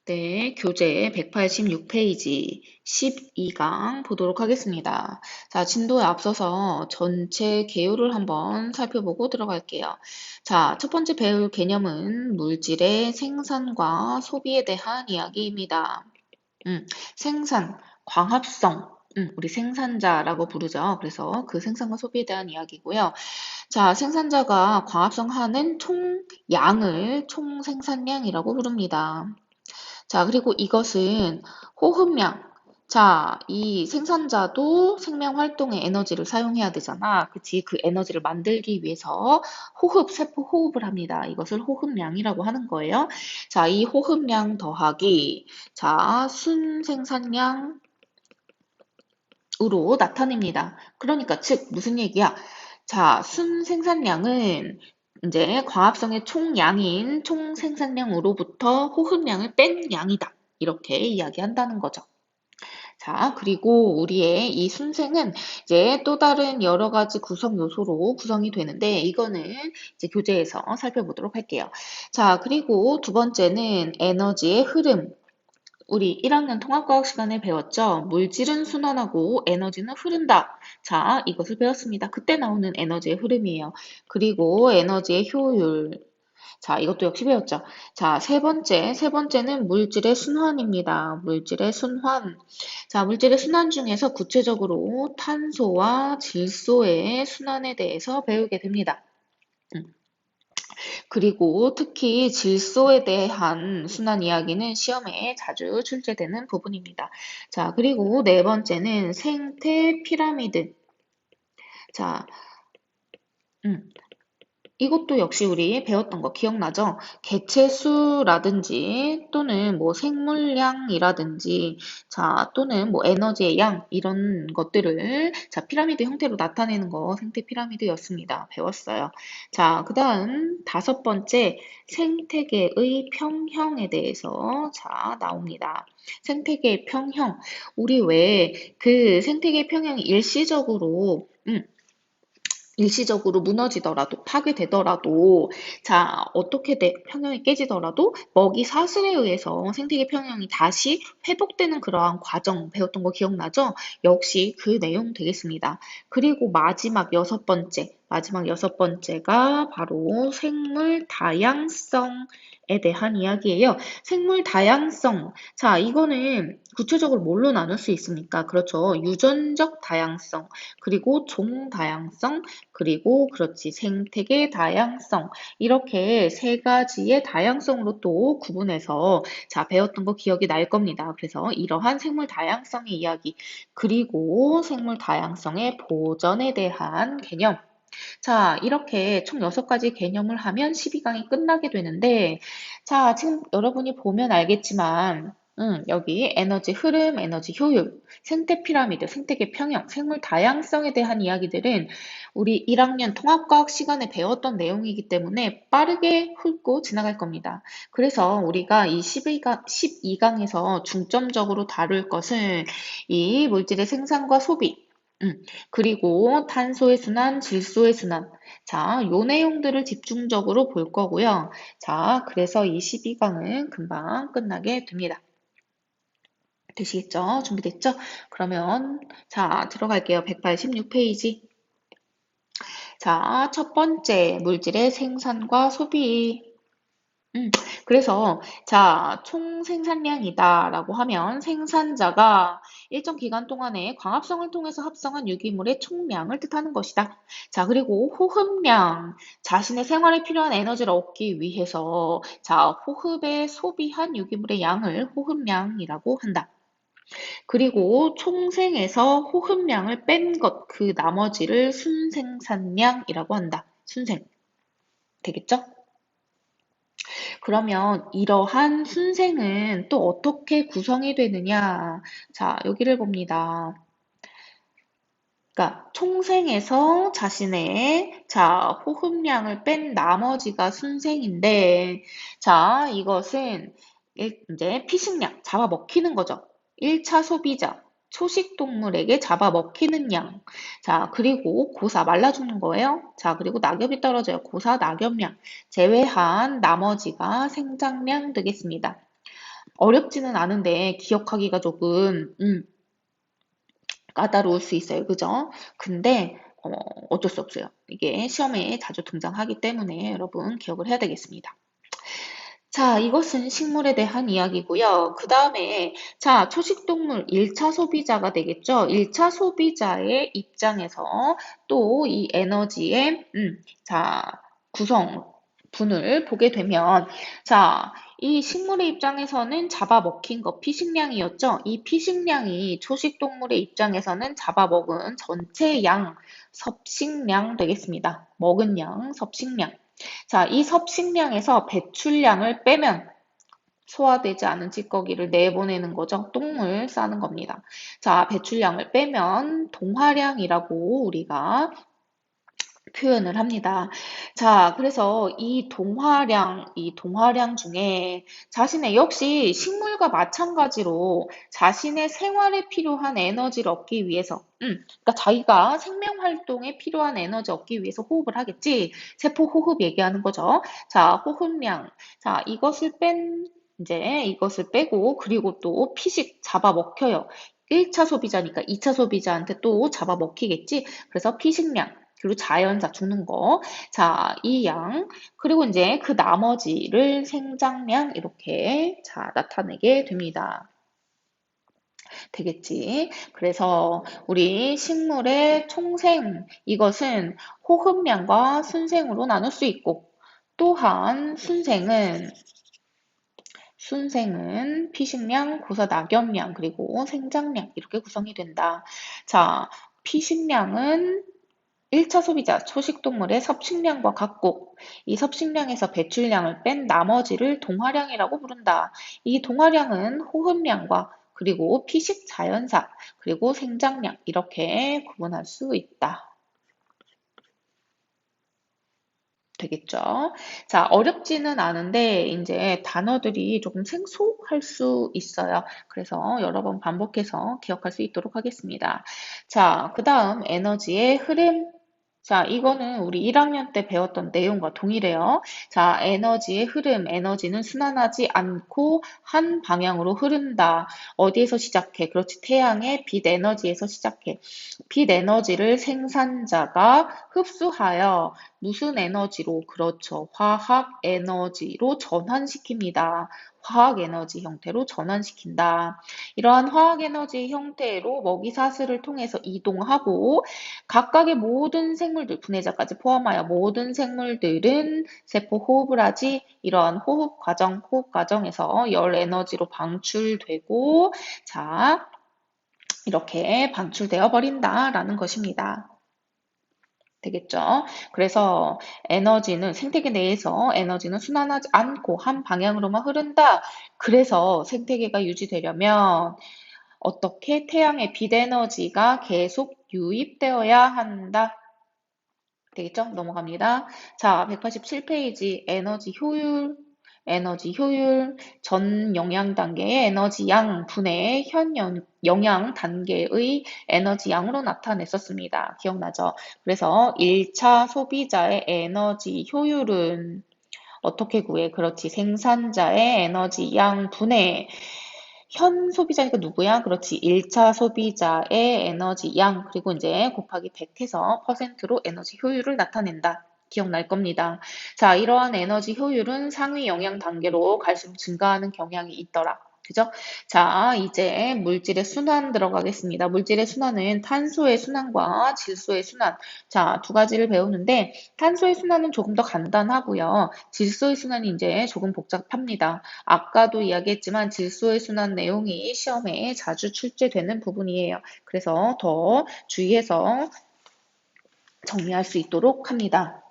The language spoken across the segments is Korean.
네, 교재 186페이지 12강 보도록 하겠습니다. 자, 진도에 앞서서 전체 개요를 한번 살펴보고 들어갈게요. 자, 첫 번째 배울 개념은 물질의 생산과 소비에 대한 이야기입니다. 생산, 광합성, 우리 생산자라고 부르죠. 그래서 그 생산과 소비에 대한 이야기고요. 자, 생산자가 광합성하는 총 양을 총 생산량이라고 부릅니다. 자, 그리고 이것은 호흡량. 자, 이 생산자도 생명 활동에 에너지를 사용해야 되잖아. 그치? 그 에너지를 만들기 위해서 세포 호흡을 합니다. 이것을 호흡량이라고 하는 거예요. 자, 이 호흡량 더하기, 자, 순생산량으로 나타냅니다. 그러니까, 즉, 무슨 얘기야? 자, 순생산량은 이제 광합성의 총량인 총생산량으로부터 호흡량을 뺀 양이다. 이렇게 이야기한다는 거죠. 자, 그리고 우리의 이 순생은 이제 또 다른 여러 가지 구성 요소로 구성이 되는데 이거는 이제 교재에서 살펴보도록 할게요. 자, 그리고 두 번째는 에너지의 흐름. 우리 1학년 통합과학 시간에 배웠죠? 물질은 순환하고 에너지는 흐른다. 자, 이것을 배웠습니다. 그때 나오는 에너지의 흐름이에요. 그리고 에너지의 효율. 자, 이것도 역시 배웠죠? 자, 세 번째는 물질의 순환입니다. 물질의 순환. 자, 물질의 순환 중에서 구체적으로 탄소와 질소의 순환에 대해서 배우게 됩니다. 음. 그리고 특히 질소에 대한 순환 이야기는 시험에 자주 출제되는 부분입니다. 자, 그리고 네 번째는 생태 피라미드. 자, 음, 이것도 역시 우리 배웠던 거 기억나죠? 개체수라든지 또는 뭐 생물량이라든지 자 또는 뭐 에너지의 양 이런 것들을 자 피라미드 형태로 나타내는 거 생태 피라미드였습니다. 배웠어요. 자 그다음 다섯 번째 생태계의 평형에 대해서 자 나옵니다. 생태계의 평형 우리 왜 그 생태계 평형이 일시적으로 무너지더라도, 파괴되더라도, 자, 평형이 깨지더라도, 먹이 사슬에 의해서 생태계 평형이 다시 회복되는 그러한 과정 배웠던 거 기억나죠? 역시 그 내용 되겠습니다. 그리고 마지막 여섯 번째가 바로 생물 다양성에 대한 이야기예요. 생물 다양성. 자, 이거는 구체적으로 뭘로 나눌 수 있습니까? 그렇죠. 유전적 다양성, 그리고 종 다양성, 그리고 그렇지 생태계 다양성 이렇게 세 가지의 다양성으로 또 구분해서 자 배웠던 거 기억이 날 겁니다. 그래서 이러한 생물 다양성의 이야기 그리고 생물 다양성의 보전에 대한 개념 자 이렇게 총 6가지 개념을 하면 12강이 끝나게 되는데 자 지금 여러분이 보면 알겠지만 여기 에너지 흐름, 에너지 효율, 생태 피라미드, 생태계 평형, 생물 다양성에 대한 이야기들은 우리 1학년 통합과학 시간에 배웠던 내용이기 때문에 빠르게 훑고 지나갈 겁니다. 그래서 우리가 이 12강에서 중점적으로 다룰 것은 이 물질의 생산과 소비, 그리고 탄소의 순환, 질소의 순환. 자, 요 내용들을 집중적으로 볼 거고요. 자, 그래서 이 12강은 금방 끝나게 됩니다. 되시겠죠? 준비됐죠? 그러면 자, 들어갈게요. 186페이지. 자, 첫 번째, 물질의 생산과 소비. 그래서, 자, 총 생산량이다라고 하면 생산자가 일정 기간 동안에 광합성을 통해서 합성한 유기물의 총량을 뜻하는 것이다. 자, 그리고 호흡량, 자신의 생활에 필요한 에너지를 얻기 위해서, 자, 호흡에 소비한 유기물의 양을 호흡량이라고 한다. 그리고 총생에서 호흡량을 뺀 것, 그 나머지를 순생산량이라고 한다. 순생. 되겠죠? 그러면 이러한 순생은 또 어떻게 구성이 되느냐? 자, 여기를 봅니다. 그러니까 총생에서 자신의 자, 호흡량을 뺀 나머지가 순생인데 자, 이것은 이제 피식량, 잡아먹히는 거죠. 1차 소비자, 초식 동물에게 잡아먹히는 양. 자, 그리고 고사 말라 죽는 거예요. 자, 그리고 낙엽이 떨어져요. 고사 낙엽량. 제외한 나머지가 생장량 되겠습니다. 어렵지는 않은데 기억하기가 조금 까다로울 수 있어요. 그죠? 근데 어쩔 수 없어요. 이게 시험에 자주 등장하기 때문에 여러분 기억을 해야 되겠습니다. 자, 이것은 식물에 대한 이야기고요. 그 다음에 자, 초식동물 1차 소비자가 되겠죠. 1차 소비자의 입장에서 또 이 에너지의 자, 구성분을 보게 되면 자, 이 식물의 입장에서는 잡아먹힌 거 피식량이었죠. 이 피식량이 초식동물의 입장에서는 잡아먹은 전체 양, 섭식량 되겠습니다. 먹은 양, 섭식량. 자, 이 섭식량에서 배출량을 빼면 소화되지 않은 찌꺼기를 내보내는 거죠. 똥을 싸는 겁니다. 자, 배출량을 빼면 동화량이라고 우리가 표현을 합니다. 자, 그래서 이 동화량 중에 자신의 역시 식물과 마찬가지로 자신의 생활에 필요한 에너지를 얻기 위해서, 그러니까 자기가 생명 활동에 필요한 에너지 얻기 위해서 호흡을 하겠지. 세포 호흡 얘기하는 거죠. 자, 호흡량. 자, 이것을 빼고, 그리고 또 피식 잡아먹혀요. 1차 소비자니까 2차 소비자한테 또 잡아먹히겠지. 그래서 피식량. 그리고 자연사 죽는 거. 자, 이 양. 그리고 이제 그 나머지를 생장량 이렇게 자, 나타내게 됩니다. 되겠지. 그래서 우리 식물의 총생, 이것은 호흡량과 순생으로 나눌 수 있고, 또한 순생은 피식량, 고사낙엽량, 그리고 생장량 이렇게 구성이 된다. 자, 피식량은 1차 소비자, 초식동물의 섭식량과 같고, 이 섭식량에서 배출량을 뺀 나머지를 동화량이라고 부른다. 이 동화량은 호흡량과 그리고 피식 자연사, 그리고 생장량 이렇게 구분할 수 있다. 되겠죠? 자, 어렵지는 않은데 이제 단어들이 조금 생소할 수 있어요. 그래서 여러 번 반복해서 기억할 수 있도록 하겠습니다. 자, 그 다음 에너지의 흐름. 자, 이거는 우리 1학년 때 배웠던 내용과 동일해요. 자, 에너지의 흐름. 에너지는 순환하지 않고 한 방향으로 흐른다. 어디에서 시작해? 그렇지. 태양의 빛 에너지에서 시작해. 빛 에너지를 생산자가 흡수하여 무슨 에너지로? 그렇죠. 화학 에너지로 전환시킵니다. 화학 에너지 형태로 전환시킨다. 이러한 화학 에너지 형태로 먹이사슬을 통해서 이동하고 각각의 모든 생물들, 분해자까지 포함하여 모든 생물들은 세포 호흡을 하지 이러한 호흡 과정에서 열 에너지로 방출되고 자, 이렇게 방출되어 버린다라는 것입니다. 되겠죠? 그래서 생태계 내에서 에너지는 순환하지 않고 한 방향으로만 흐른다. 그래서 생태계가 유지되려면 어떻게 태양의 빛 에너지가 계속 유입되어야 한다. 되겠죠? 넘어갑니다. 자, 187페이지 에너지 효율, 전 영양 단계의 에너지 양 분의 현 영양 단계의 에너지 양으로 나타냈었습니다. 기억나죠? 그래서 1차 소비자의 에너지 효율은 어떻게 구해? 그렇지. 생산자의 에너지 양 분의 현 소비자니까 누구야? 그렇지. 1차 소비자의 에너지 양, 그리고 이제 곱하기 100 해서 퍼센트로 에너지 효율을 나타낸다. 기억날 겁니다. 자, 이러한 에너지 효율은 상위 영양 단계로 갈수록 증가하는 경향이 있더라. 그죠? 자, 이제 물질의 순환 들어가겠습니다. 물질의 순환은 탄소의 순환과 질소의 순환. 자, 두 가지를 배우는데, 탄소의 순환은 조금 더 간단하고요. 질소의 순환이 이제 조금 복잡합니다. 아까도 이야기했지만 질소의 순환 내용이 시험에 자주 출제되는 부분이에요. 그래서 더 주의해서 정리할 수 있도록 합니다.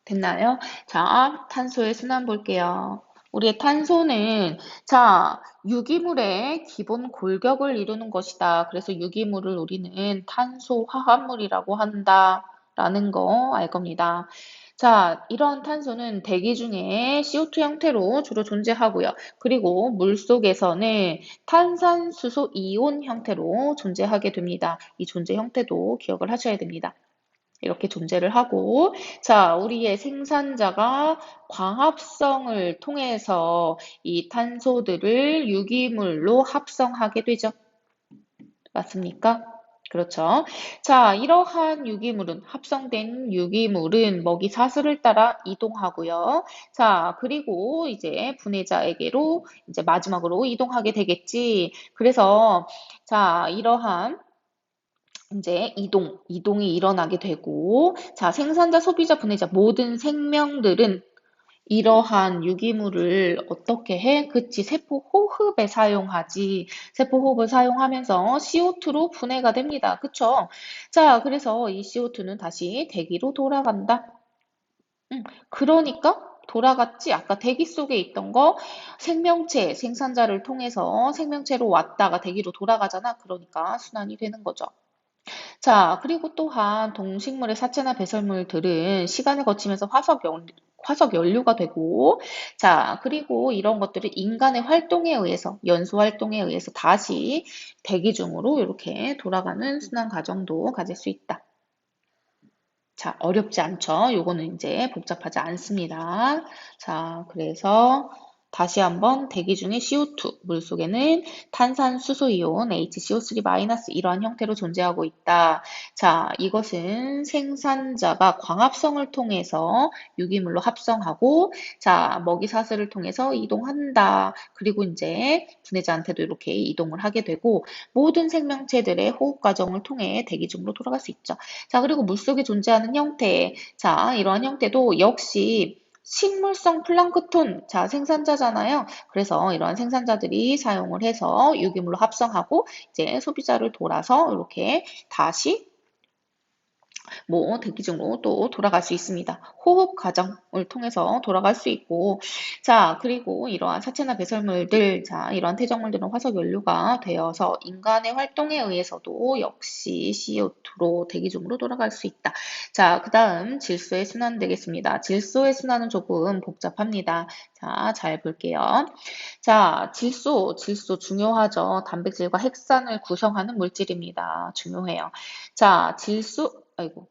됐나요? 자, 탄소의 순환 볼게요. 우리의 탄소는 자, 유기물의 기본 골격을 이루는 것이다. 그래서 유기물을 우리는 탄소 화합물이라고 한다라는 거 알 겁니다. 자, 이런 탄소는 대기 중에 CO2 형태로 주로 존재하고요. 그리고 물 속에서는 탄산수소 이온 형태로 존재하게 됩니다. 이 존재 형태도 기억을 하셔야 됩니다. 이렇게 존재를 하고, 자, 우리의 생산자가 광합성을 통해서 이 탄소들을 유기물로 합성하게 되죠. 맞습니까? 그렇죠. 자, 이러한 유기물은, 합성된 유기물은 먹이 사슬을 따라 이동하고요. 자, 그리고 이제 분해자에게로 이제 마지막으로 이동하게 되겠지. 그래서, 자, 이러한 이제 이동이 일어나게 되고, 자, 생산자, 소비자, 분해자, 모든 생명들은 이러한 유기물을 어떻게 해? 그치, 세포 호흡에 사용하지. 세포 호흡을 사용하면서 CO2로 분해가 됩니다. 그쵸? 자, 그래서 이 CO2는 다시 대기로 돌아간다. 그러니까 돌아갔지. 아까 대기 속에 있던 거 생명체, 생산자를 통해서 생명체로 왔다가 대기로 돌아가잖아. 그러니까 순환이 되는 거죠. 자, 그리고 또한 동식물의 사체나 배설물들은 시간을 거치면서 화석 연료가 되고, 자, 그리고 이런 것들을 인간의 활동에 의해서, 연소 활동에 의해서 다시 대기 중으로 이렇게 돌아가는 순환 과정도 가질 수 있다. 자, 어렵지 않죠? 요거는 이제 복잡하지 않습니다. 자, 그래서 다시 한번 대기 중에 CO2, 물속에는 탄산수소이온 HCO3- 이러한 형태로 존재하고 있다. 자, 이것은 생산자가 광합성을 통해서 유기물로 합성하고, 자, 먹이 사슬을 통해서 이동한다. 그리고 이제 분해자한테도 이렇게 이동을 하게 되고, 모든 생명체들의 호흡 과정을 통해 대기 중으로 돌아갈 수 있죠. 자, 그리고 물속에 존재하는 형태. 자, 이러한 형태도 역시 식물성 플랑크톤, 자, 생산자잖아요. 그래서 이러한 생산자들이 사용을 해서 유기물로 합성하고 이제 소비자를 돌아서 이렇게 다시 뭐 대기 중으로 또 돌아갈 수 있습니다. 호흡 과정을 통해서 돌아갈 수 있고, 자, 그리고 이러한 사체나 배설물들, 자, 이러한 퇴적물들은 화석 연료가 되어서 인간의 활동에 의해서도 역시 CO2로 대기 중으로 돌아갈 수 있다. 자, 그 다음 질소의 순환 되겠습니다. 질소의 순환은 조금 복잡합니다. 자, 잘 볼게요. 자, 질소 중요하죠. 단백질과 핵산을 구성하는 물질입니다. 중요해요. 자, 아이고.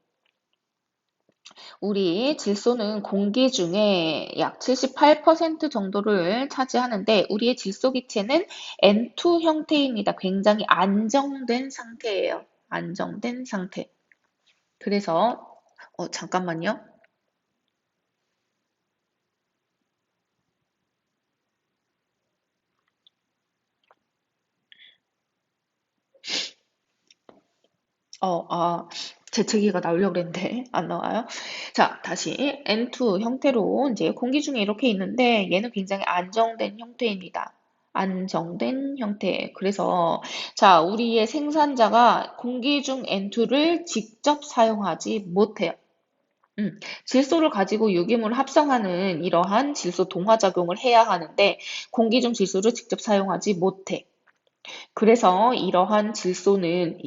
우리 질소는 공기 중에 약 78% 정도를 차지하는데 우리의 질소 기체는 N2 형태입니다. 굉장히 안정된 상태예요. 안정된 상태. 그래서 잠깐만요. 재채기가 나오려고 그랬는데 안 나와요. 자, 다시 N2 형태로 이제 공기 중에 이렇게 있는데 얘는 굉장히 안정된 형태입니다. 안정된 형태. 그래서 자, 우리의 생산자가 공기 중 N2를 직접 사용하지 못해요. 질소를 가지고 유기물을 합성하는 이러한 질소 동화 작용을 해야 하는데 공기 중 질소를 직접 사용하지 못해. 그래서 이러한 질소는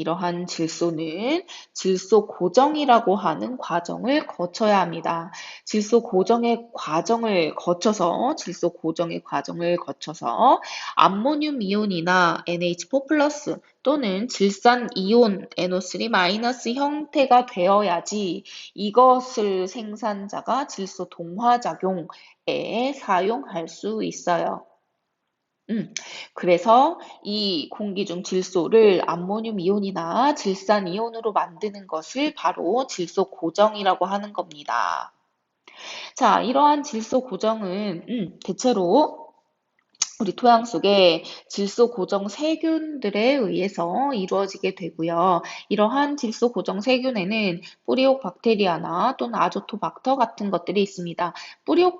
질소 고정이라고 하는 과정을 거쳐야 합니다. 질소 고정의 과정을 거쳐서 암모늄 이온이나 NH4 플러스 또는 질산 이온 NO3 형태가 되어야지 이것을 생산자가 질소 동화 작용에 사용할 수 있어요. 음, 그래서 이 공기 중 질소를 암모늄 이온이나 질산 이온으로 만드는 것을 바로 질소 고정이라고 하는 겁니다. 자, 이러한 질소 고정은 대체로 우리 토양 속에 질소 고정 세균들에 의해서 이루어지게 되고요. 이러한 질소 고정 세균에는 뿌리옥 박테리아나 또는 아조토박터 같은 것들이 있습니다. 뿌리혹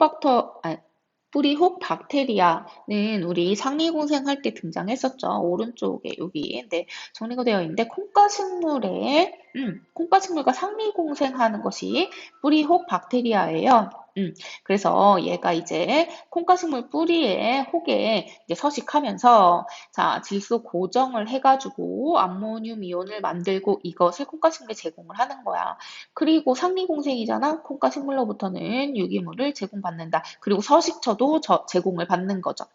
박테리아는 우리 상리공생할 때 등장했었죠. 오른쪽에 여기 정리가 되어 있는데 콩가식물과 상리공생하는 것이 뿌리혹 박테리아예요. 그래서 얘가 이제 콩가식물 뿌리에 혹에 이제 서식하면서 자 질소 고정을 해가지고 암모늄 이온을 만들고 이것을 콩가식물에 제공을 하는 거야. 그리고 상리공생이잖아. 콩가식물로부터는 유기물을 제공받는다. 그리고 서식처도 제공을 받는 거죠.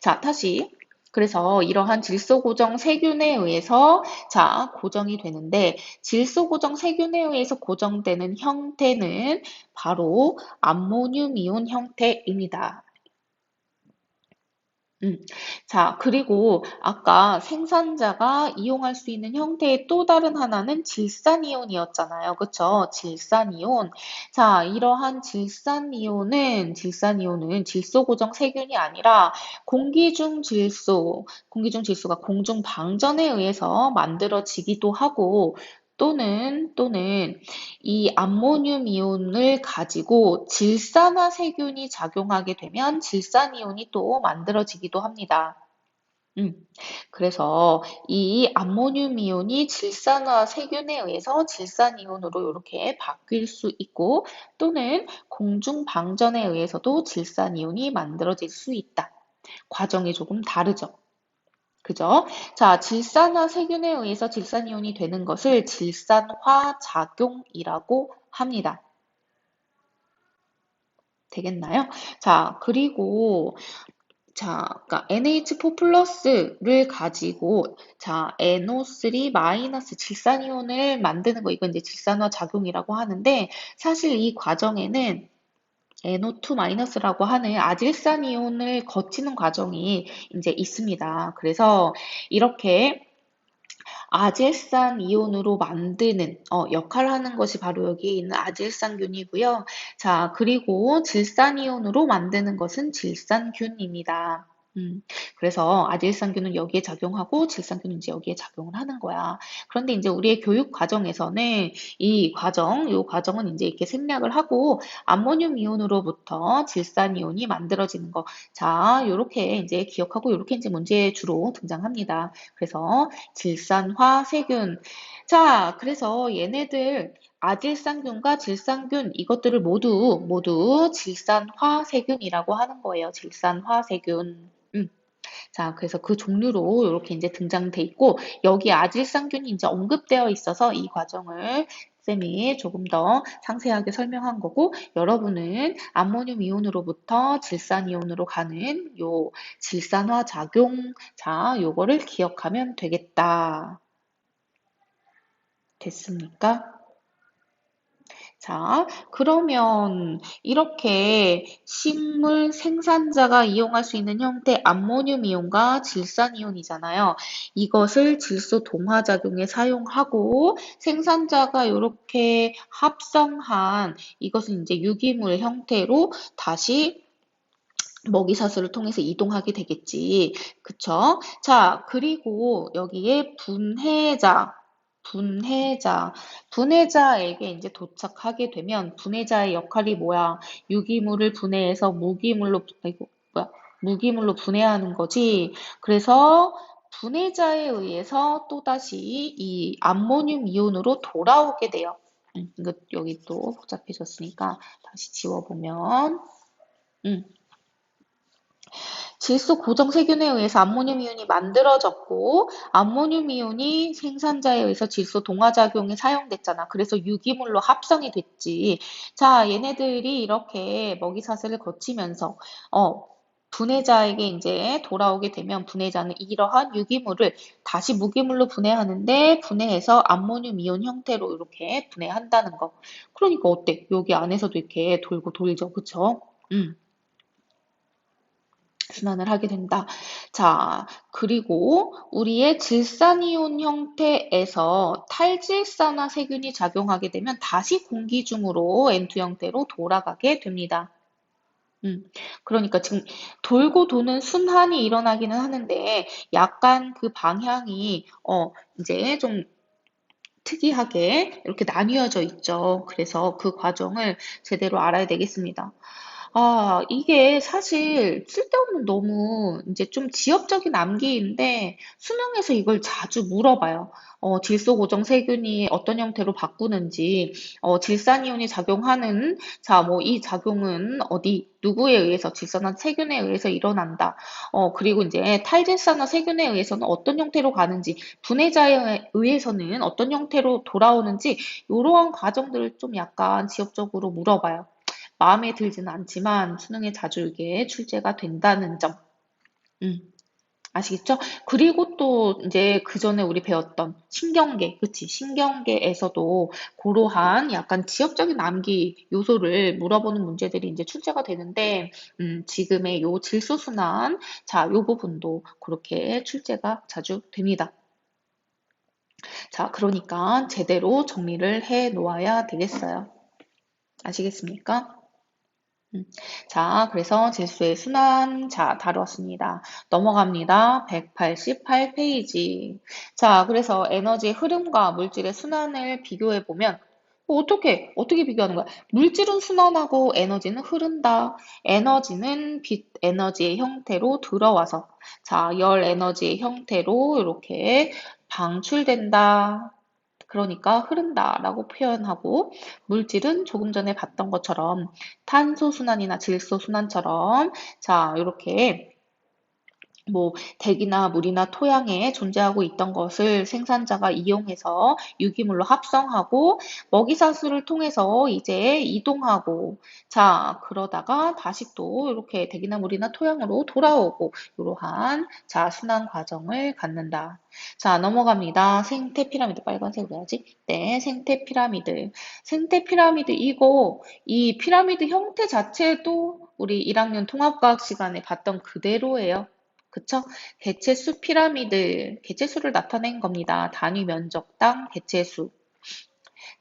자, 다시. 그래서 이러한 질소 고정 세균에 의해서 자, 고정이 되는데 질소 고정 세균에 의해서 고정되는 형태는 바로 암모늄 이온 형태입니다. 음. 자, 그리고 아까 생산자가 이용할 수 있는 형태의 또 다른 하나는 질산이온이었잖아요. 그쵸? 질산이온. 자, 이러한 질산이온은 질소 고정 세균이 아니라 공기 중 질소가 공중 방전에 의해서 만들어지기도 하고, 또는 이 암모늄 이온을 가지고 질산화 세균이 작용하게 되면 질산이온이 또 만들어지기도 합니다. 음, 그래서 이 암모늄 이온이 질산화 세균에 의해서 질산이온으로 이렇게 바뀔 수 있고 또는 공중 방전에 의해서도 질산이온이 만들어질 수 있다. 과정이 조금 다르죠. 그죠? 자, 질산화 세균에 의해서 질산이온이 되는 것을 질산화 작용이라고 합니다. 되겠나요? 자, 그리고 그러니까 NH4 플러스를 가지고 NO3 마이너스 질산이온을 만드는 거 이건 이제 질산화 작용이라고 하는데 사실 이 과정에는 NO2 마이너스라고 하는 아질산이온을 거치는 과정이 이제 있습니다. 그래서 이렇게 아질산 이온으로 만드는 역할을 하는 것이 바로 여기에 있는 아질산균이고요. 자, 그리고 질산 이온으로 만드는 것은 질산균입니다. 그래서 아질산균은 여기에 작용하고 질산균은 이제 여기에 작용을 하는 거야. 그런데 이제 우리의 교육 과정에서는 이 과정은 이제 이렇게 생략을 하고 암모늄 이온으로부터 질산 이온이 만들어지는 거. 자, 요렇게 이제 기억하고 요렇게 이제 문제에 주로 등장합니다. 그래서 질산화 세균. 자, 그래서 얘네들 아질산균과 질산균 이것들을 모두 질산화 세균이라고 하는 거예요. 질산화 세균. 자, 그래서 그 종류로 이렇게 이제 등장돼 있고 여기 아질산균이 이제 언급되어 있어서 이 과정을 쌤이 조금 더 상세하게 설명한 거고 여러분은 암모늄 이온으로부터 질산 이온으로 가는 요 질산화 작용 자, 요거를 기억하면 되겠다. 됐습니까? 자, 그러면 이렇게 식물 생산자가 이용할 수 있는 형태 암모늄 이온과 질산 이온이잖아요. 이것을 질소 동화 작용에 사용하고 생산자가 이렇게 합성한 이것은 이제 유기물 형태로 다시 먹이사슬을 통해서 이동하게 되겠지. 그쵸? 자, 그리고 여기에 분해자에게 이제 도착하게 되면 분해자의 역할이 뭐야? 유기물을 분해해서 무기물로 분해하는 거지. 그래서 분해자에 의해서 또다시 이 암모늄 이온으로 돌아오게 돼요. 이거 여기 또 복잡해졌으니까 다시 지워보면 음. 질소 고정 세균에 의해서 암모늄 이온이 만들어졌고 암모늄 이온이 생산자에 의해서 질소 동화 작용에 사용됐잖아. 그래서 유기물로 합성이 됐지. 자, 얘네들이 이렇게 먹이사슬을 거치면서 분해자에게 이제 돌아오게 되면 분해자는 이러한 유기물을 다시 무기물로 분해하는데 분해해서 암모늄 이온 형태로 이렇게 분해한다는 거. 그러니까 어때? 여기 안에서도 이렇게 돌고 돌죠. 그쵸? 순환을 하게 된다. 자, 그리고 우리의 질산이온 형태에서 탈질산화 세균이 작용하게 되면 다시 공기 중으로 N2 형태로 돌아가게 됩니다. 그러니까 지금 돌고 도는 순환이 일어나기는 하는데 약간 그 방향이 이제 좀 특이하게 이렇게 나뉘어져 있죠. 그래서 그 과정을 제대로 알아야 되겠습니다. 아, 이게 사실 쓸데없는 너무 이제 좀 지엽적인 암기인데 수능에서 이걸 자주 물어봐요. 질소 고정 세균이 어떤 형태로 바꾸는지, 질산이온이 작용하는, 자, 뭐 이 작용은 누구에 의해서, 질산화 세균에 의해서 일어난다. 그리고 이제 탈질산화 세균에 의해서는 어떤 형태로 가는지, 분해자에 의해서는 어떤 형태로 돌아오는지, 이러한 과정들을 좀 약간 지엽적으로 물어봐요. 마음에 들지는 않지만 수능에 자주 이게 출제가 된다는 점. 음. 아시겠죠? 그리고 또 이제 그 전에 우리 배웠던 신경계, 그치? 신경계에서도 그러한 약간 지역적인 암기 요소를 물어보는 문제들이 이제 출제가 되는데, 지금의 요 질소순환, 자, 요 부분도 그렇게 출제가 자주 됩니다. 자, 그러니까 제대로 정리를 해 놓아야 되겠어요. 아시겠습니까? 음. 자, 그래서 재수의 순환, 자, 다루었습니다. 넘어갑니다. 188페이지. 자, 그래서 에너지의 흐름과 물질의 순환을 비교해 보면, 어떻게 비교하는 거야? 물질은 순환하고 에너지는 흐른다. 에너지는 빛 에너지의 형태로 들어와서, 자, 열 에너지의 형태로 이렇게 방출된다. 그러니까 흐른다라고 표현하고 물질은 조금 전에 봤던 것처럼 탄소 순환이나 질소 순환처럼 자, 이렇게 뭐 대기나 물이나 토양에 존재하고 있던 것을 생산자가 이용해서 유기물로 합성하고 먹이사슬을 통해서 이제 이동하고 자 그러다가 다시 또 이렇게 대기나 물이나 토양으로 돌아오고 이러한 자 순환 과정을 갖는다. 자 넘어갑니다. 생태 피라미드 빨간색으로 해야지. 네, 생태 피라미드. 생태 피라미드 이거 이 피라미드 형태 자체도 우리 1학년 통합과학 시간에 봤던 그대로예요. 그쵸? 개체수 피라미드, 개체수를 나타낸 겁니다. 단위 면적당 개체수.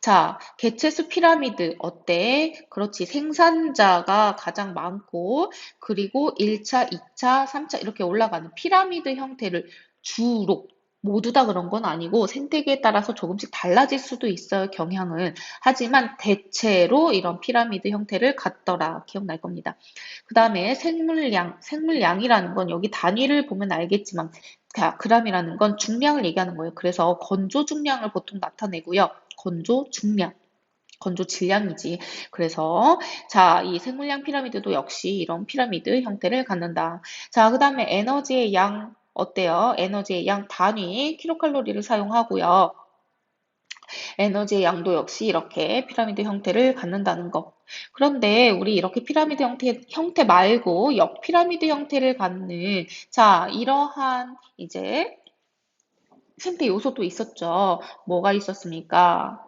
자, 개체수 피라미드 어때? 그렇지. 생산자가 가장 많고, 그리고 1차, 2차, 3차 이렇게 올라가는 피라미드 형태를 주로 모두 다 그런 건 아니고 생태계에 따라서 조금씩 달라질 수도 있어요, 경향은. 하지만 대체로 이런 피라미드 형태를 갖더라. 기억날 겁니다. 그 다음에 생물량이라는 건 여기 단위를 보면 알겠지만, 자, g이라는 건 중량을 얘기하는 거예요. 그래서 건조 중량을 보통 나타내고요. 건조 중량. 건조 질량이지. 그래서 자, 이 생물량 피라미드도 역시 이런 피라미드 형태를 갖는다. 자, 그 다음에 에너지의 양 어때요? 에너지의 양 단위 킬로칼로리를 사용하고요. 에너지의 양도 역시 이렇게 피라미드 형태를 갖는다는 거. 그런데 우리 이렇게 피라미드 형태 말고 역피라미드 형태를 갖는 자, 이러한 이제 생태 요소도 있었죠. 뭐가 있었습니까?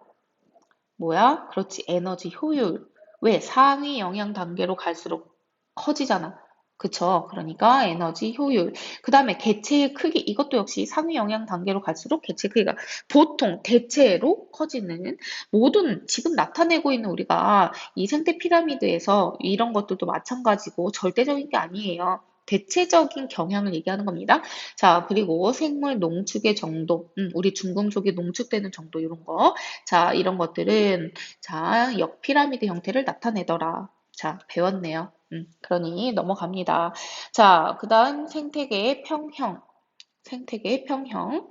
뭐야? 그렇지. 에너지 효율. 왜? 상위 영양 단계로 갈수록 커지잖아. 그쵸? 그러니까 에너지 효율. 그 다음에 개체의 크기. 이것도 역시 상위 영양 단계로 갈수록 개체 크기가 보통 대체로 커지는 모든 지금 나타내고 있는 우리가 이 생태 피라미드에서 이런 것들도 마찬가지고 절대적인 게 아니에요. 대체적인 경향을 얘기하는 겁니다. 자, 그리고 생물 농축의 정도, 우리 중금속이 농축되는 정도 이런 거. 자, 이런 것들은 자, 역피라미드 형태를 나타내더라. 자, 배웠네요. 그러니 넘어갑니다. 자, 그다음 생태계의 평형. 생태계의 평형.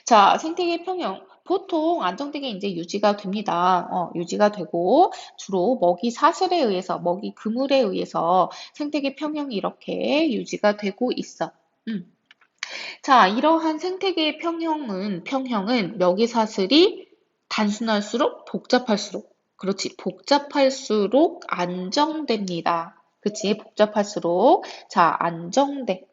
자, 생태계 평형. 보통 안정되게 이제 유지가 됩니다. 유지가 되고 주로 먹이 사슬에 의해서, 먹이 그물에 의해서 생태계 평형이 이렇게 유지가 되고 있어. 음. 자, 이러한 생태계의 평형은 먹이 사슬이 단순할수록 복잡할수록, 그렇지, 복잡할수록 안정됩니다. 그치, 복잡할수록, 자, 안정돼.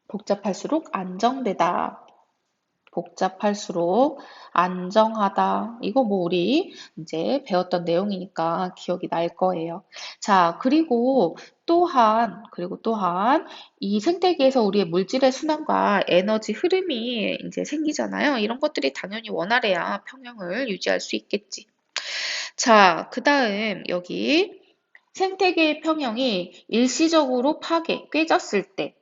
복잡할수록 안정되다. 복잡할수록 안정하다. 이거 뭐 우리 이제 배웠던 내용이니까 기억이 날 거예요. 자, 그리고 또한 이 생태계에서 우리의 물질의 순환과 에너지 흐름이 이제 생기잖아요. 이런 것들이 당연히 원활해야 평형을 유지할 수 있겠지. 자, 그다음 여기 생태계의 평형이 일시적으로 깨졌을 때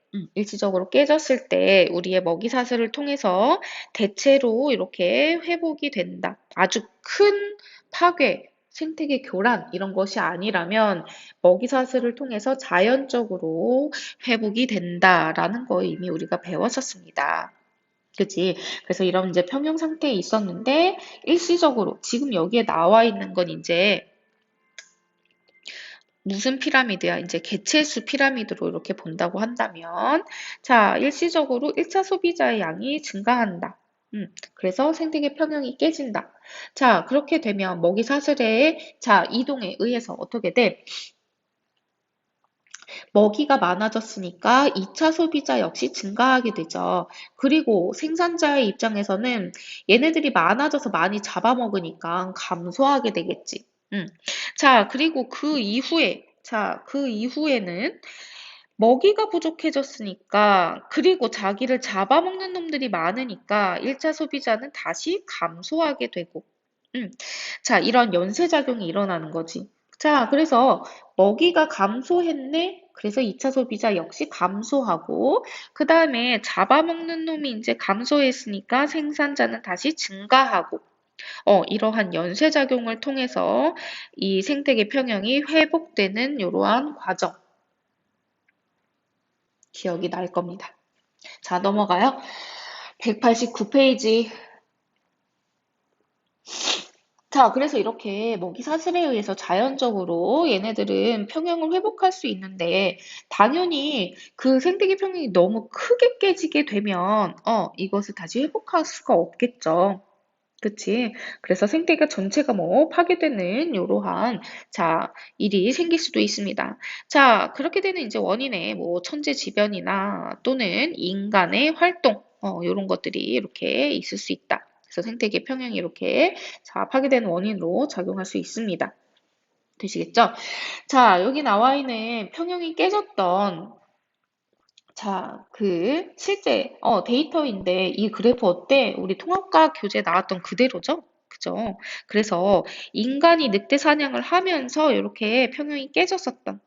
우리의 먹이사슬을 통해서 대체로 이렇게 회복이 된다. 아주 큰 파괴, 생태계 교란 이런 것이 아니라면 먹이사슬을 통해서 자연적으로 회복이 된다라는 거 이미 우리가 배웠었습니다. 그치? 그래서 이런 이제 평형 상태에 있었는데 일시적으로 지금 여기에 나와 있는 건 이제 무슨 피라미드야? 이제 개체수 피라미드로 이렇게 본다고 한다면, 자, 일시적으로 1차 소비자의 양이 증가한다. 그래서 생태계 평형이 깨진다. 자, 그렇게 되면 먹이 사슬의 자, 이동에 의해서 어떻게 돼? 먹이가 많아졌으니까 2차 소비자 역시 증가하게 되죠. 그리고 생산자의 입장에서는 얘네들이 많아져서 많이 잡아먹으니까 감소하게 되겠지. 자, 그리고 그 이후에는 먹이가 부족해졌으니까, 그리고 자기를 잡아먹는 놈들이 많으니까 1차 소비자는 다시 감소하게 되고, 음. 자, 이런 연쇄작용이 일어나는 거지. 자, 그래서 먹이가 감소했네? 그래서 2차 소비자 역시 감소하고, 그 다음에 잡아먹는 놈이 이제 감소했으니까 생산자는 다시 증가하고, 이러한 연쇄작용을 통해서 이 생태계 평형이 회복되는 이러한 과정, 기억이 날 겁니다. 자, 넘어가요. 189페이지. 자, 그래서 이렇게 먹이 사슬에 의해서 자연적으로 얘네들은 평형을 회복할 수 있는데, 당연히 그 생태계 평형이 너무 크게 깨지게 되면, 이것을 다시 회복할 수가 없겠죠. 그치? 그래서 생태계 전체가 뭐 파괴되는 이러한 자 일이 생길 수도 있습니다. 자 그렇게 되는 이제 원인에 뭐 천재지변이나 또는 인간의 활동 이런 것들이 이렇게 있을 수 있다. 그래서 생태계 평형이 이렇게 자 파괴되는 원인으로 작용할 수 있습니다. 되시겠죠? 자 여기 나와 있는 평형이 깨졌던 자, 실제, 데이터인데, 이 그래프 어때? 우리 통합과학 교재에 나왔던 그대로죠? 그죠? 그래서 인간이 늑대 사냥을 하면서 이렇게 평형이 깨졌었던,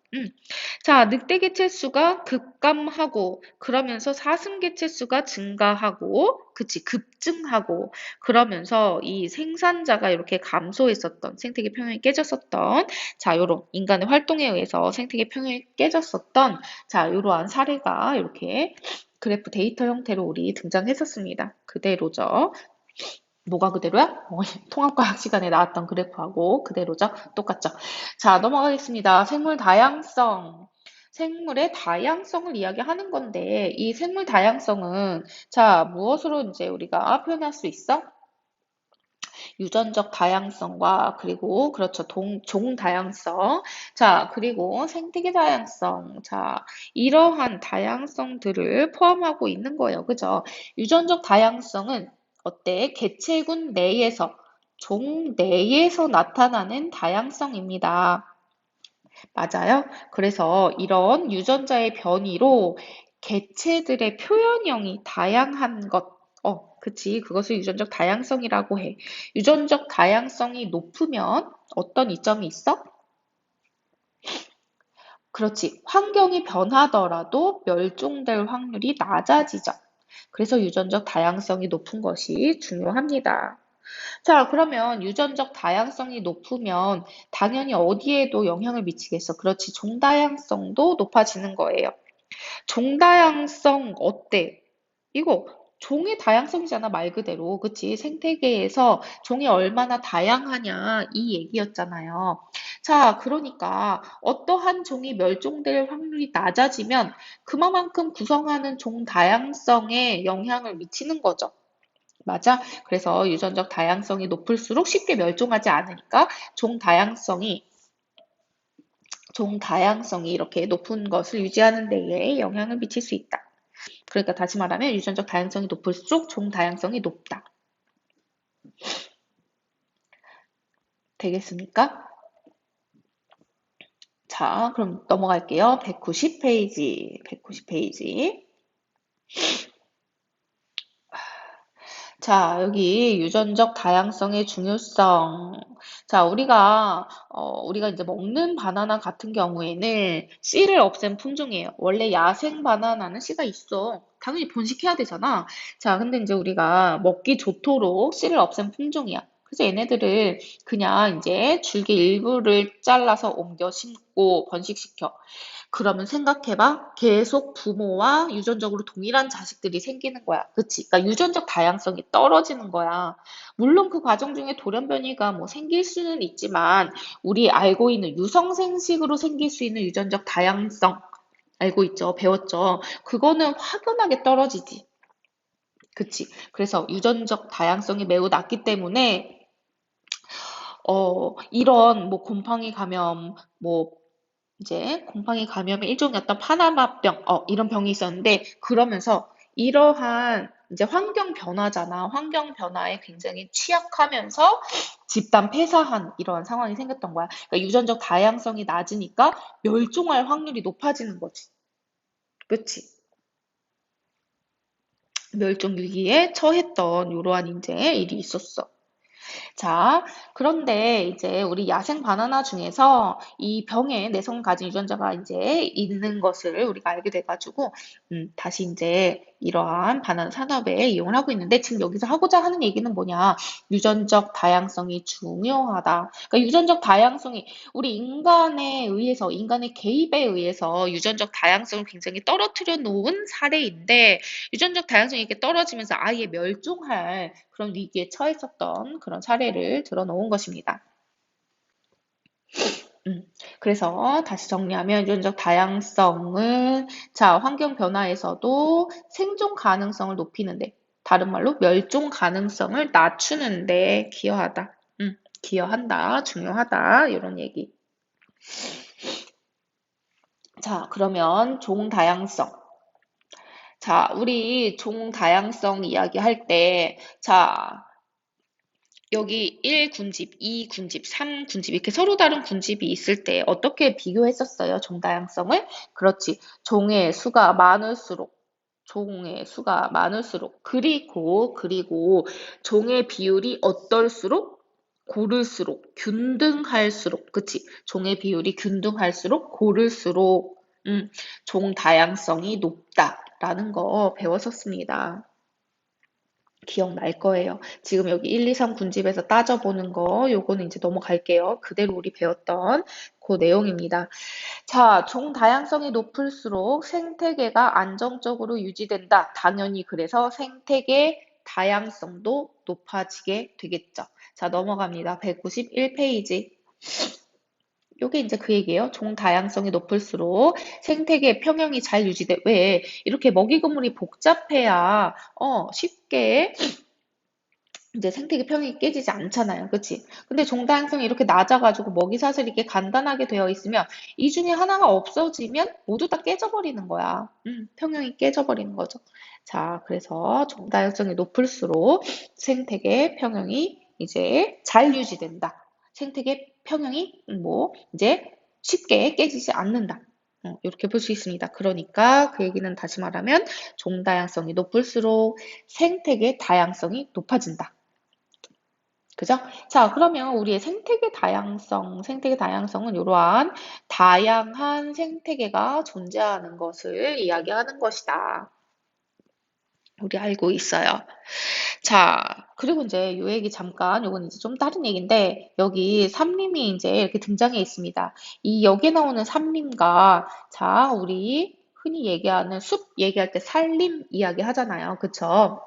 자, 늑대 개체수가 급감하고, 그러면서 사슴 개체수가 증가하고, 그치, 급증하고, 그러면서 이 생산자가 이렇게 감소했었던, 생태계 평형이 깨졌었던, 자, 요런 인간의 활동에 의해서 생태계 평형이 깨졌었던, 자, 이러한 사례가 이렇게 그래프 데이터 형태로 우리 등장했었습니다. 그대로죠. 뭐가 그대로야? 통합과학 시간에 나왔던 그래프하고 그대로죠. 똑같죠. 자, 넘어가겠습니다. 생물 다양성. 생물의 다양성을 이야기하는 건데, 이 생물 다양성은, 자, 무엇으로 이제 우리가 표현할 수 있어? 유전적 다양성과 그리고 그렇죠. 종 다양성. 자, 그리고 생태계 다양성. 자, 이러한 다양성들을 포함하고 있는 거예요. 그죠? 유전적 다양성은 어때? 개체군 내에서 종 내에서 나타나는 다양성입니다. 맞아요. 그래서 이런 유전자의 변이로 개체들의 표현형이 다양한 것, 그치. 그것을 유전적 다양성이라고 해. 유전적 다양성이 높으면 어떤 이점이 있어? 그렇지. 환경이 변하더라도 멸종될 확률이 낮아지죠. 그래서 유전적 다양성이 높은 것이 중요합니다. 자, 그러면 유전적 다양성이 높으면 당연히 어디에도 영향을 미치겠어. 그렇지. 종다양성도 높아지는 거예요. 종다양성 어때? 이거 종의 다양성이잖아, 말 그대로. 그치? 생태계에서 종이 얼마나 다양하냐, 이 얘기였잖아요. 자, 그러니까 어떠한 종이 멸종될 확률이 낮아지면 그만큼 구성하는 종 다양성에 영향을 미치는 거죠. 맞아? 그래서 유전적 다양성이 높을수록 쉽게 멸종하지 않으니까 종 다양성이 이렇게 높은 것을 유지하는 데에 영향을 미칠 수 있다. 그러니까 다시 말하면 유전적 다양성이 높을수록 종 다양성이 높다. 되겠습니까? 자, 그럼 넘어갈게요. 190페이지. 190페이지. 자, 여기 유전적 다양성의 중요성. 자, 우리가 이제 먹는 바나나 같은 경우에는 씨를 없앤 품종이에요. 원래 야생 바나나는 씨가 있어. 당연히 번식해야 되잖아. 자, 근데 이제 우리가 먹기 좋도록 씨를 없앤 품종이야. 그래서 얘네들을 그냥 이제 줄기 일부를 잘라서 옮겨 심고 번식시켜. 그러면 생각해봐. 계속 부모와 유전적으로 동일한 자식들이 생기는 거야. 그치? 그러니까 유전적 다양성이 떨어지는 거야. 물론 그 과정 중에 돌연변이가 뭐 생길 수는 있지만, 우리 알고 있는 유성생식으로 생길 수 있는 유전적 다양성, 알고 있죠? 배웠죠? 그거는 확연하게 떨어지지. 그치. 그래서 유전적 다양성이 매우 낮기 때문에 이런 뭐 곰팡이 감염, 뭐 이제 곰팡이 감염의 일종이었던 파나마병, 이런 병이 있었는데 그러면서 이러한 이제 환경 변화잖아. 환경 변화에 굉장히 취약하면서 집단 폐사한 이러한 상황이 생겼던 거야. 그러니까 유전적 다양성이 낮으니까 멸종할 확률이 높아지는 거지. 그치? 멸종 위기에 처했던 이러한 이제 일이 있었어. 자, 그런데 이제 우리 야생 바나나 중에서 이 병에 내성 가진 유전자가 이제 있는 것을 우리가 알게 돼가지고, 다시 이제 이러한 바나나 산업에 이용을 하고 있는데, 지금 여기서 하고자 하는 얘기는 뭐냐? 유전적 다양성이 중요하다. 그러니까 유전적 다양성이 우리 인간에 의해서, 인간의 개입에 의해서 유전적 다양성을 굉장히 떨어뜨려 놓은 사례인데, 유전적 다양성이 이렇게 떨어지면서 아예 멸종할 그런 위기에 처했었던 그런 사례를 들어놓은 것입니다. 음, 그래서 다시 정리하면 유전적 다양성은 자, 환경 변화에서도 생존 가능성을 높이는데 다른 말로 멸종 가능성을 낮추는데 기여하다. 기여한다. 중요하다. 이런 얘기. 자, 그러면 종 다양성. 자, 우리 종 다양성 이야기할 때, 자, 여기 1군집, 2군집, 3군집 이렇게 서로 다른 군집이 있을 때 어떻게 비교했었어요? 종 다양성을? 그렇지. 종의 수가 많을수록 그리고 종의 비율이 어떨수록 고를수록 균등할수록 그치? 종의 비율이 균등할수록 고를수록 종 다양성이 높다라는 거 배웠었습니다. 기억날 거예요. 지금 여기 1, 2, 3 군집에서 따져보는 거, 요거는 이제 넘어갈게요. 그대로 우리 배웠던 그 내용입니다. 자, 종 다양성이 높을수록 생태계가 안정적으로 유지된다. 당연히 그래서 생태계 다양성도 높아지게 되겠죠. 자, 넘어갑니다. 191페이지. 요게 이제 그 얘기예요. 종 다양성이 높을수록 생태계 평형이 잘 유지돼. 왜? 이렇게 먹이 그물이 복잡해야 쉽게 이제 생태계 평형이 깨지지 않잖아요. 그치? 근데 종 다양성이 이렇게 낮아가지고 먹이 사슬이 이렇게 간단하게 되어 있으면 이 중에 하나가 없어지면 모두 다 깨져버리는 거야. 평형이 깨져버리는 거죠. 자, 그래서 종 다양성이 높을수록 생태계 평형이 이제 잘 유지된다. 생태계 평형이 뭐 이제 쉽게 깨지지 않는다. 이렇게 볼 수 있습니다. 그러니까 그 얘기는 다시 말하면 종 다양성이 높을수록 생태계 다양성이 높아진다. 그죠? 자, 그러면 우리의 생태계 다양성은 이러한 다양한 생태계가 존재하는 것을 이야기하는 것이다. 우리 알고 있어요. 자, 그리고 이제 요 얘기 잠깐, 요건 이제 좀 다른 얘기인데, 여기 삼림이 이제 이렇게 등장해 있습니다. 이 여기에 나오는 삼림과, 자, 우리 흔히 얘기하는 숲 얘기할 때 산림 이야기 하잖아요. 그쵸?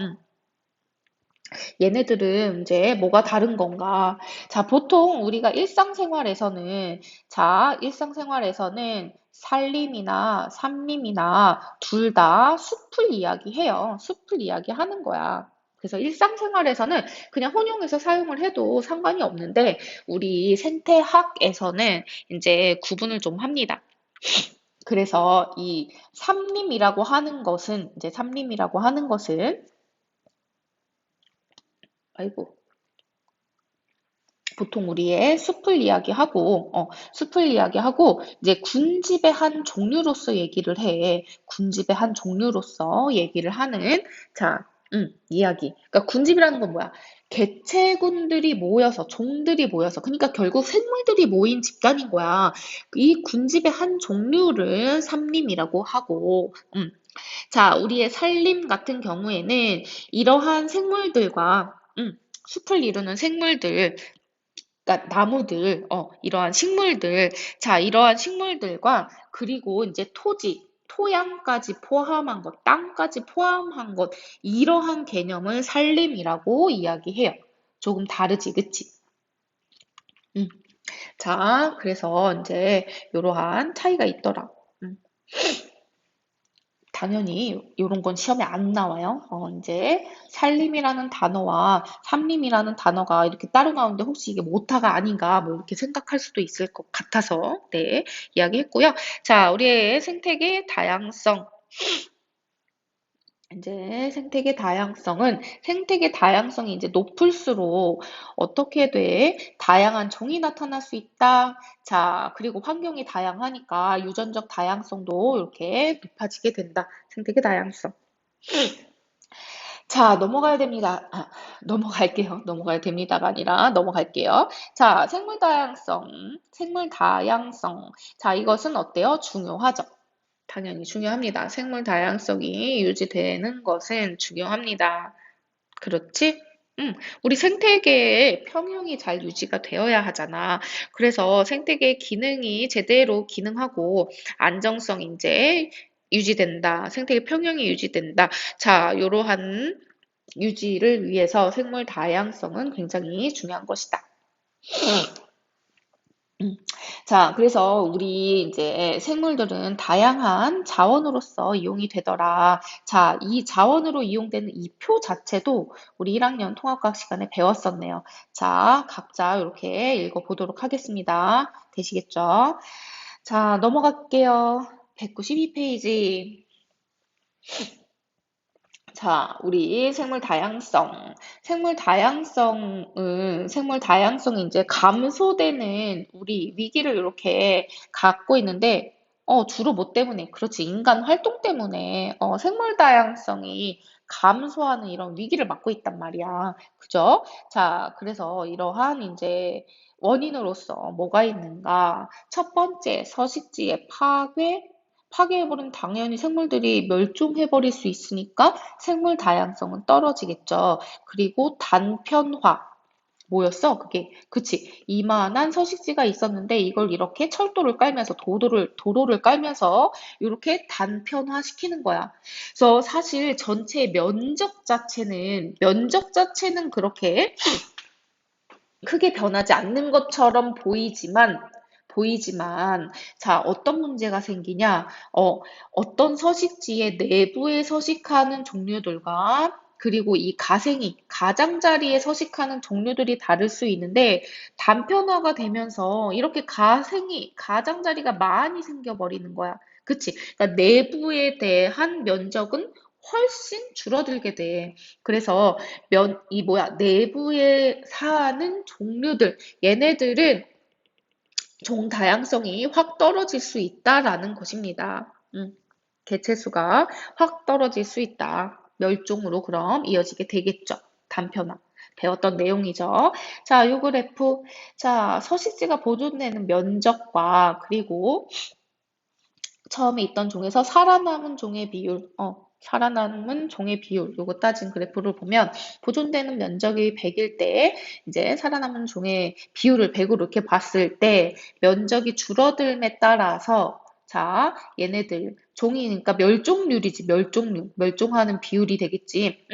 얘네들은 이제 뭐가 다른 건가? 자, 보통 우리가 일상생활에서는 산림이나 삼림이나 둘 다 숲을 이야기해요. 숲을 이야기하는 거야. 그래서 일상생활에서는 그냥 혼용해서 사용을 해도 상관이 없는데, 우리 생태학에서는 이제 구분을 좀 합니다. 그래서 이 삼림이라고 하는 것은, 아이고, 보통 우리의 숲을 이야기하고, 이제 군집의 한 종류로서 얘기를 해. 군집의 한 종류로서 얘기를 하는, 자, 이야기. 그러니까 군집이라는 건 뭐야? 개체군들이 모여서, 종들이 모여서, 그러니까 결국 생물들이 모인 집단인 거야. 이 군집의 한 종류를 삼림이라고 하고, 자, 우리의 산림 같은 경우에는 이러한 생물들과, 숲을 이루는 생물들, 그러니까 나무들, 이러한 식물들, 자, 이러한 식물들과 그리고 이제 토양까지 포함한 것, 땅까지 포함한 것, 이러한 개념을 산림이라고 이야기해요. 조금 다르지, 그치? 음. 자, 그래서 이제 이러한 차이가 있더라. 음. 당연히 이런 건 시험에 안 나와요. 이제 살림이라는 단어와 삼림이라는 단어가 이렇게 따로 나오는데 혹시 이게 모타가 아닌가 뭐 이렇게 생각할 수도 있을 것 같아서 네, 이야기했고요. 자, 우리의 생태계 다양성. 이제 생태계 다양성이 이제 높을수록 어떻게 돼? 다양한 종이 나타날 수 있다. 자, 그리고 환경이 다양하니까 유전적 다양성도 이렇게 높아지게 된다. 생태계 다양성. 자, 넘어가야 됩니다. 넘어갈게요. 넘어가야 됩니다가 아니라 넘어갈게요. 자, 생물 다양성. 자, 이것은 어때요? 중요하죠. 당연히 중요합니다. 생물 다양성이 유지되는 것은 중요합니다. 그렇지? 우리 생태계의 평형이 잘 유지가 되어야 하잖아. 그래서 생태계 기능이 제대로 기능하고 안정성 이제 유지된다. 생태계 평형이 유지된다. 자, 이러한 유지를 위해서 생물 다양성은 굉장히 중요한 것이다. 음. 자, 그래서 우리 이제 생물들은 다양한 자원으로서 이용이 되더라. 자, 이 자원으로 이용되는 이 표 자체도 우리 1학년 통합과학 시간에 배웠었네요. 자, 각자 이렇게 읽어보도록 하겠습니다. 되시겠죠? 자, 넘어갈게요. 192페이지. 자, 우리 생물 다양성이 이제 감소되는 우리 위기를 이렇게 갖고 있는데, 주로 뭐 때문에? 그렇지, 인간 활동 때문에, 생물 다양성이 감소하는 이런 위기를 맞고 있단 말이야. 그죠? 자, 그래서 이러한 이제 원인으로서 뭐가 있는가? 첫 번째, 서식지의 파괴해버리면 당연히 생물들이 멸종해버릴 수 있으니까 생물 다양성은 떨어지겠죠. 그리고 단편화. 뭐였어? 그게, 그치. 이만한 서식지가 있었는데 이걸 이렇게 철도를 깔면서 도로를 깔면서 이렇게 단편화 시키는 거야. 그래서 사실 전체 면적 자체는 그렇게 크게 변하지 않는 것처럼 보이지만, 자, 어떤 문제가 생기냐? 어떤 서식지의 내부에 서식하는 종류들과 그리고 이 가장자리에 서식하는 종류들이 다를 수 있는데, 단편화가 되면서 이렇게 가장자리가 많이 생겨버리는 거야. 그치? 그러니까 내부에 대한 면적은 훨씬 줄어들게 돼. 그래서 내부에 사는 종류들, 얘네들은 종 다양성이 확 떨어질 수 있다라는 것입니다. 개체수가 확 떨어질 수 있다. 멸종으로 그럼 이어지게 되겠죠. 단편화. 배웠던 내용이죠. 자, 요 그래프. 자, 서식지가 보존되는 면적과 그리고 처음에 있던 종에서 살아남은 종의 비율, 요거 따진 그래프를 보면 보존되는 면적이 100일 때 이제 살아남은 종의 비율을 100으로 이렇게 봤을 때 면적이 줄어들음에 따라서 자, 얘네들 그러니까 멸종률이지, 멸종하는 비율이 되겠지.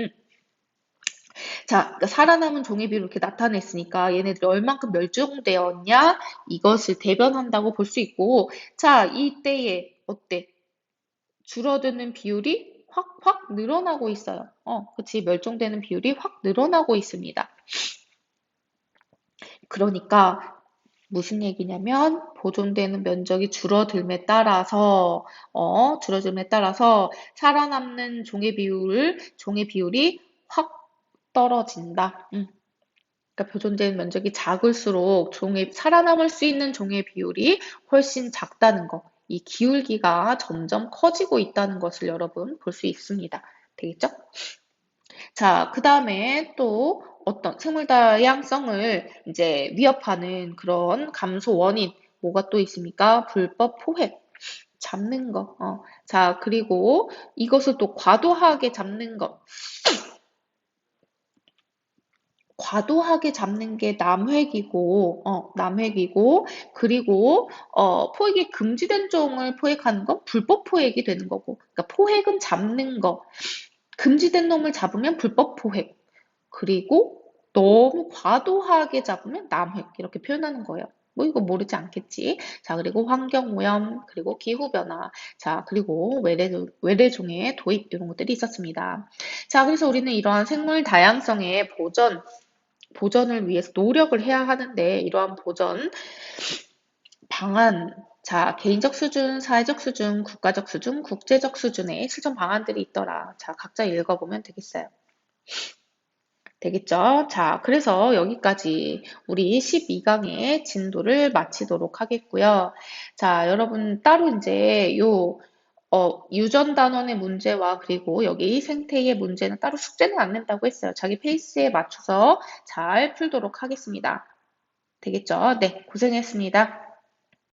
자, 그러니까 살아남은 종의 비율을 이렇게 나타냈으니까 얘네들이 얼만큼 멸종되었냐? 이것을 대변한다고 볼 수 있고, 자, 이때에 어때? 줄어드는 비율이 확 늘어나고 있어요. 그치. 멸종되는 비율이 확 늘어나고 있습니다. 그러니까 무슨 얘기냐면 보존되는 면적이 줄어들음에 따라서 살아남는 종의 비율이 확 떨어진다. 그러니까 보존되는 면적이 작을수록 살아남을 수 있는 종의 비율이 훨씬 작다는 거. 이 기울기가 점점 커지고 있다는 것을 여러분 볼 수 있습니다. 되겠죠? 자, 그 다음에 또 어떤 생물 다양성을 이제 위협하는 그런 감소 원인, 뭐가 또 있습니까? 불법 포획, 잡는 거. 자, 그리고 이것을 또 과도하게 잡는 것. 과도하게 잡는 게 남획이고, 그리고, 포획이 금지된 종을 포획하는 건 불법 포획이 되는 거고. 그러니까 포획은 잡는 거. 금지된 놈을 잡으면 불법 포획. 그리고 너무 과도하게 잡으면 남획. 이렇게 표현하는 거예요. 뭐 이거 모르지 않겠지. 자, 그리고 환경오염, 그리고 기후변화, 자, 그리고 외래종의 도입 이런 것들이 있었습니다. 자, 그래서 우리는 이러한 생물 다양성의 보전을 위해서 노력을 해야 하는데 이러한 보전 방안, 자, 개인적 수준, 사회적 수준, 국가적 수준, 국제적 수준의 실천 방안들이 있더라. 자, 각자 읽어보면 되겠어요. 되겠죠? 자, 그래서 여기까지 우리 12강의 진도를 마치도록 하겠고요. 자, 여러분 따로 이제 유전 단원의 문제와 그리고 여기 생태의 문제는 따로 숙제는 안 낸다고 했어요. 자기 페이스에 맞춰서 잘 풀도록 하겠습니다. 되겠죠? 네, 고생했습니다.